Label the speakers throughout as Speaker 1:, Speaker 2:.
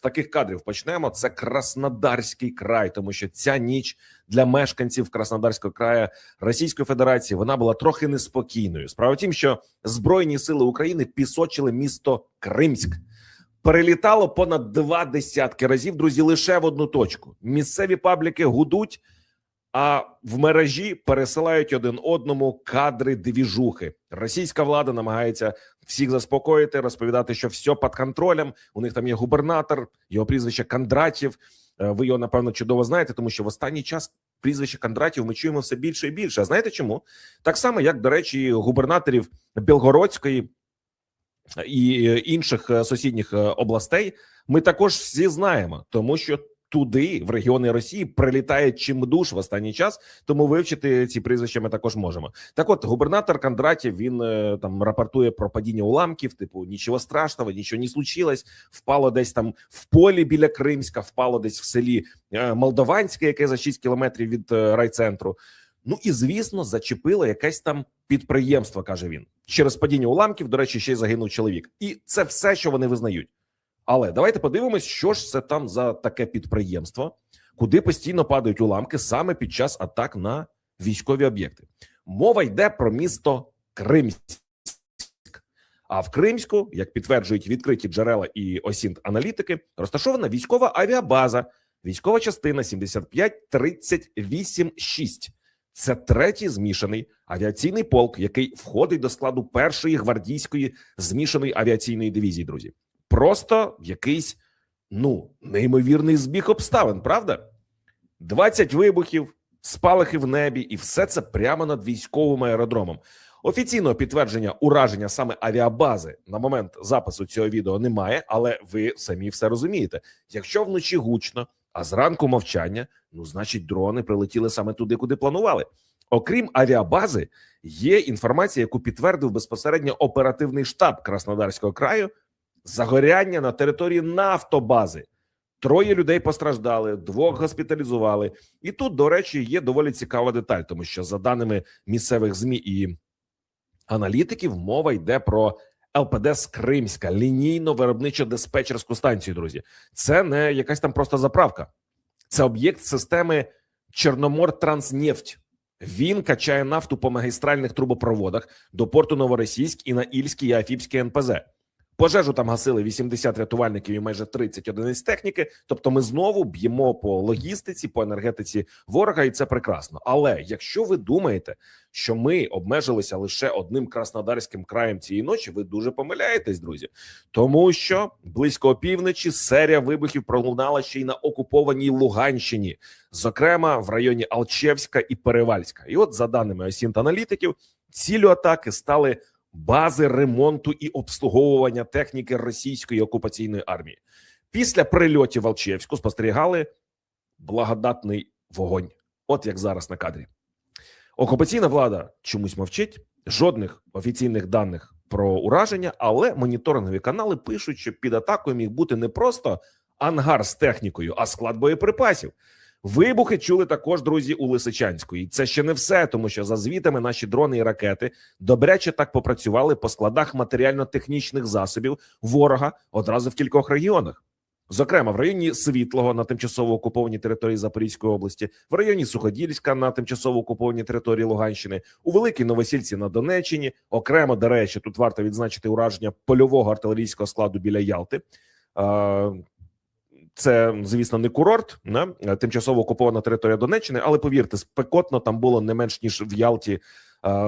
Speaker 1: таких кадрів почнемо. Це Краснодарський край, тому що ця ніч для мешканців Краснодарського краю Російської Федерації вона була трохи неспокійною. Справа в тім, що Збройні сили України пісочили місто Кримськ. Перелітало понад 20 разів, друзі, лише в одну точку. Місцеві пабліки гудуть, а в мережі пересилають один одному кадри двіжухи. Російська влада намагається всіх заспокоїти, розповідати, що все під контролем. У них там є губернатор, його прізвище Кондратєв. Ви його, напевно, чудово знаєте, тому що в останній час прізвище Кондратєв ми чуємо все більше і більше. А знаєте чому? Так само, як, до речі, губернаторів Білгородської і інших сусідніх областей ми також всі знаємо, тому що туди, в регіони Росії, прилітає чимдуж в останній час, тому вивчити ці прізвища ми також можемо. Так от, губернатор Кондратєв, він там рапортує про падіння уламків, типу, нічого страшного, нічого не случилось, впало десь там в полі біля Кримська, впало десь в селі Молдованське, яке за 6 кілометрів від райцентру. Ну і, звісно, зачепило якесь там підприємство, каже він. Через падіння уламків, до речі, ще й загинув чоловік. І це все, що вони визнають. Але давайте подивимось, що ж це там за таке підприємство, куди постійно падають уламки саме під час атак на військові об'єкти. Мова йде про місто Кримськ. А в Кримську, як підтверджують відкриті джерела і ОСІНТ-аналітики, розташована військова авіабаза, військова частина 75386. Це третій змішаний авіаційний полк, який входить до складу першої гвардійської змішаної авіаційної дивізії, друзі. Просто якийсь, неймовірний збіг обставин, правда? 20 вибухів, спалахи в небі, і все це прямо над військовим аеродромом. Офіційного підтвердження ураження саме авіабази на момент запису цього відео немає, але ви самі все розумієте. Якщо вночі гучно, а зранку мовчання, значить дрони прилетіли саме туди, куди планували. Окрім авіабази, є інформація, яку підтвердив безпосередньо оперативний штаб Краснодарського краю. Загоряння на території нафтобази. 3 людей постраждали, 2 госпіталізували. І тут, до речі, є доволі цікава деталь, тому що за даними місцевих ЗМІ і аналітиків, мова йде про ЛПД з Кримська, лінійно-виробничо-диспетчерську станцію, друзі. Це не якась там просто заправка. Це об'єкт системи Чорномортранснефть. Він качає нафту по магістральних трубопроводах до порту Новоросійськ і на Ільський і Афіпський НПЗ. Пожежу там гасили 80 рятувальників і майже 30 одиниць техніки. Тобто ми знову б'ємо по логістиці, по енергетиці ворога, і це прекрасно. Але якщо ви думаєте, що ми обмежилися лише одним Краснодарським краєм цієї ночі, ви дуже помиляєтесь, друзі. Тому що близько опівночі серія вибухів пролунала ще й на окупованій Луганщині, зокрема в районі Алчевська і Перевальська. І от за даними ОСІНТ-аналітиків, ціллю атаки стали бази ремонту і обслуговування техніки російської окупаційної армії. Після прильотів в Алчевську спостерігали благодатний вогонь. От як зараз на кадрі. Окупаційна влада чомусь мовчить, жодних офіційних даних про ураження, але моніторингові канали пишуть, що під атакою міг бути не просто ангар з технікою, а склад боєприпасів. Вибухи чули також, друзі, у Лисичанську. І це ще не все, тому що за звітами наші дрони і ракети добряче так попрацювали по складах матеріально-технічних засобів ворога одразу в кількох регіонах. Зокрема, в районі Світлого на тимчасово окупованій території Запорізької області, в районі Суходільська на тимчасово окупованій території Луганщини, у Великій Новосільці на Донеччині, окремо, до речі, тут варто відзначити ураження польового артилерійського складу біля Ялти. Це, звісно, не курорт, тимчасово окупована територія Донеччини, але, повірте, спекотно там було не менш, ніж в Ялті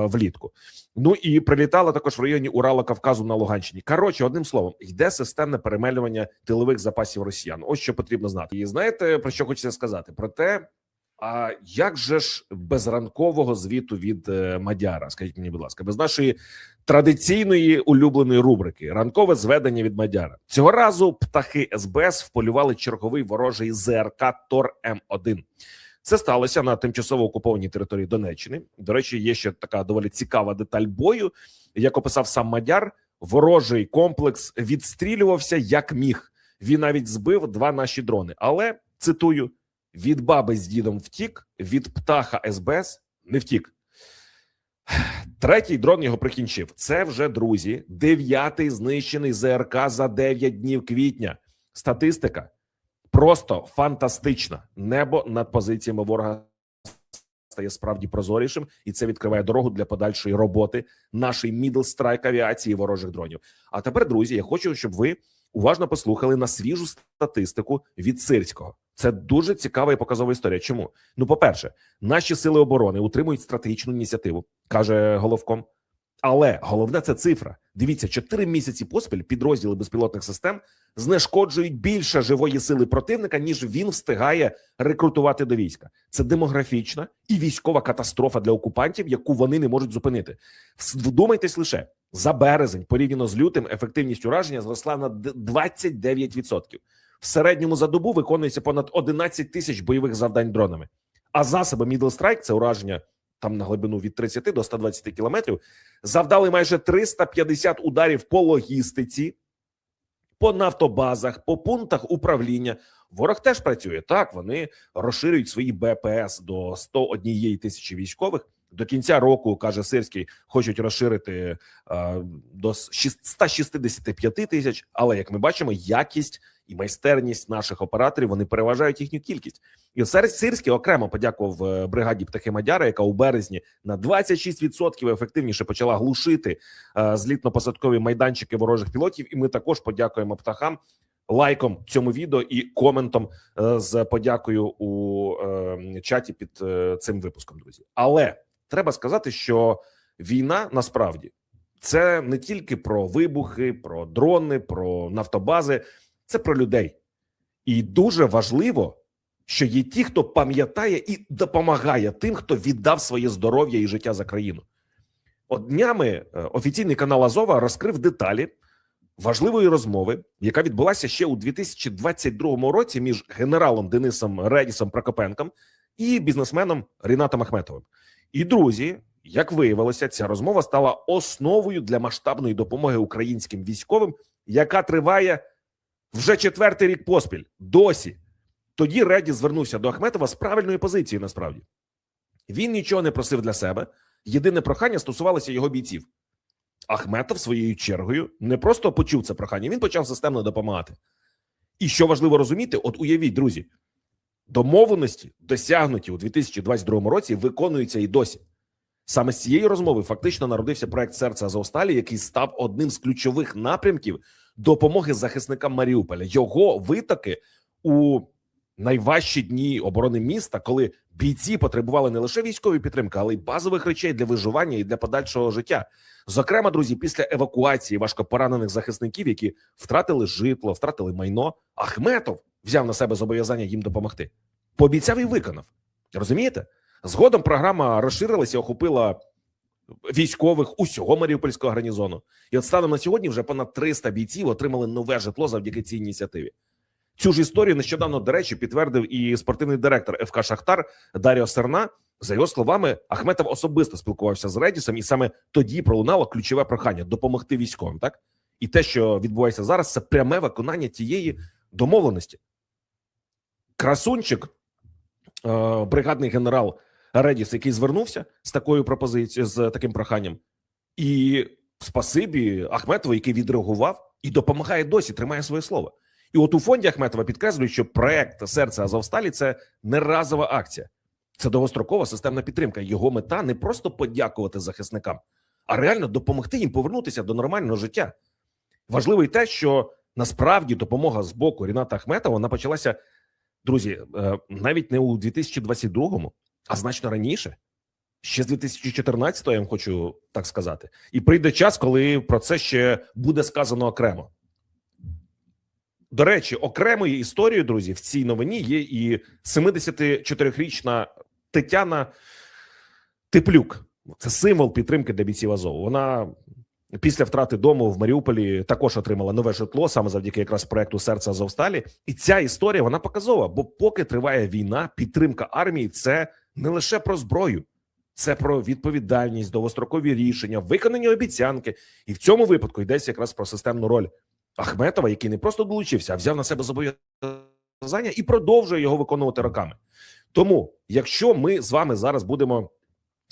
Speaker 1: влітку. Ну і прилітала також в районі Урало-Кавказу на Луганщині. Коротше, одним словом, йде системне перемелювання тилових запасів росіян. Ось що потрібно знати. І знаєте, про що хочеться сказати? Про те, а як же ж без ранкового звіту від Мадяра? Скажіть мені, будь ласка, без нашої традиційної улюбленої рубрики «Ранкове зведення від Мадяра». Цього разу птахи СБС вполювали черговий ворожий ЗРК Тор-М1. Це сталося на тимчасово окупованій території Донеччини. До речі, є ще така доволі цікава деталь бою. Як описав сам Мадяр, ворожий комплекс відстрілювався як міг. Він навіть збив 2 наші дрони. Але, цитую, від баби з дідом втік, від птаха СБС не втік. 3-й дрон його прикінчив. Це вже, друзі, 9-й знищений ЗРК за 9 днів квітня. статистика просто фантастична. Небо над позиціями ворога стає справді прозорішим, і це відкриває дорогу для подальшої роботи нашої мідл-страйк авіації ворожих дронів. А тепер, друзі, я хочу, щоб ви уважно послухали на свіжу статистику від Сирського. Це дуже цікава і показова історія. Чому? Ну, по-перше, наші сили оборони утримують стратегічну ініціативу, каже Головком. Але головне – це цифра. Дивіться, 4 місяці поспіль підрозділи безпілотних систем знешкоджують більше живої сили противника, ніж він встигає рекрутувати до війська. Це демографічна і військова катастрофа для окупантів, яку вони не можуть зупинити. Вдумайтесь лише, за березень, порівняно з лютим, ефективність ураження зросла на 29%. В середньому за добу виконується понад 11 тисяч бойових завдань дронами. А засоби Middle Strike – це ураження там на глибину від 30 до 120 кілометрів, завдали майже 350 ударів по логістиці, по нафтобазах, по пунктах управління. Ворог теж працює. Так, вони розширюють свої БПС до 101 тисячі військових. До кінця року, каже Сирський, хочуть розширити до 165 тисяч. Але, як ми бачимо, якість і майстерність наших операторів, вони переважають їхню кількість. І Сирський окремо подякував бригаді Птахи Мадяра, яка у березні на 26% ефективніше почала глушити злітно-посадкові майданчики ворожих пілотів. І ми також подякуємо птахам лайком цьому відео і коментом з подякою у чаті під цим випуском, друзі. Але треба сказати, що війна насправді це не тільки про вибухи, про дрони, про нафтобази, це про людей. І дуже важливо, що є ті, хто пам'ятає і допомагає тим, хто віддав своє здоров'я і життя за країну. От днями офіційний канал Азова розкрив деталі важливої розмови, яка відбулася ще у 2022 році між генералом Денисом Редісом Прокопенком і бізнесменом Рінатом Ахметовим. І, друзі, як виявилося, ця розмова стала основою для масштабної допомоги українським військовим, яка триває вже 4-й рік поспіль, досі. Тоді Редіс звернувся до Ахметова з правильної позиції, насправді. Він нічого не просив для себе, єдине прохання стосувалося його бійців. Ахметов своєю чергою не просто почув це прохання, він почав системно допомагати. І що важливо розуміти, от уявіть, друзі, домовленості, досягнуті у 2022 році, виконуються і досі. Саме з цієї розмови фактично народився проект «Серце Азовсталі», який став одним з ключових напрямків допомоги захисникам Маріуполя. Його витоки у найважчі дні оборони міста, коли бійці потребували не лише військової підтримки, але й базових речей для виживання і для подальшого життя. Зокрема, друзі, після евакуації важкопоранених захисників, які втратили житло, втратили майно, Ахметов взяв на себе зобов'язання їм допомогти. Пообіцяв і виконав. Розумієте? Згодом програма розширилася і охопила військових усього Маріупольського гарнізону. І от станом на сьогодні вже понад 300 бійців отримали нове житло завдяки цій ініціативі. Цю ж історію нещодавно, до речі, підтвердив і спортивний директор ФК «Шахтар» Даріо Серна. За його словами, Ахметов особисто спілкувався з Редісом, і саме тоді пролунало ключове прохання – допомогти військовим, так? І те, що відбувається зараз, це пряме виконання тієї домовленості. Красунчик, бригадний генерал Редіс, який звернувся з такою пропозицією, з таким проханням, і спасибі Ахметову, який відреагував і допомагає досі, тримає своє слово. І от у фонді Ахметова підкреслюють, що проект «Серце Азовсталі» – це не разова акція. Це довгострокова системна підтримка. Його мета не просто подякувати захисникам, а реально допомогти їм повернутися до нормального життя. Важливо й те, що насправді допомога з боку Ріната Ахметова, вона почалася, друзі, навіть не у 2022-му, а значно раніше. Ще з 2014-го, я вам хочу так сказати. І прийде час, коли про це ще буде сказано окремо. До речі, окремою історією, друзі, в цій новині є і 74-річна Тетяна Теплюк. Це символ підтримки для бійців Азову. Вона після втрати дому в Маріуполі також отримала нове житло, саме завдяки якраз проекту «Серце Азовсталі». І ця історія, вона показова, бо поки триває війна, підтримка армії – це не лише про зброю. Це про відповідальність, довгострокові рішення, виконані обіцянки. І в цьому випадку йдеться якраз про системну роль Ахметова, який не просто долучився, а взяв на себе зобов'язання і продовжує його виконувати роками. Тому, якщо ми з вами зараз будемо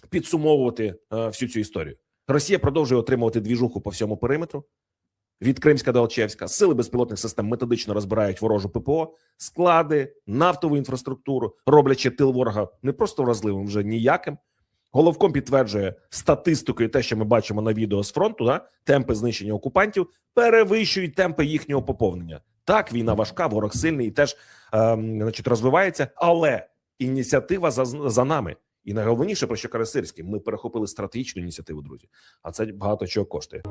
Speaker 1: підсумовувати всю цю історію, Росія продовжує отримувати двіжуху по всьому периметру, від Кримська до Алчевська, сили безпілотних систем методично розбирають ворожу ППО, склади, нафтову інфраструктуру, роблячи тил ворога не просто вразливим, вже ніяким. Головком підтверджує статистику і те, що ми бачимо на відео з фронту, темпи знищення окупантів перевищують темпи їхнього поповнення. Так, війна важка, ворог сильний і теж розвивається, але ініціатива за нами. І найголовніше, про що каже Сирський, ми перехопили стратегічну ініціативу, друзі. А це багато чого коштує.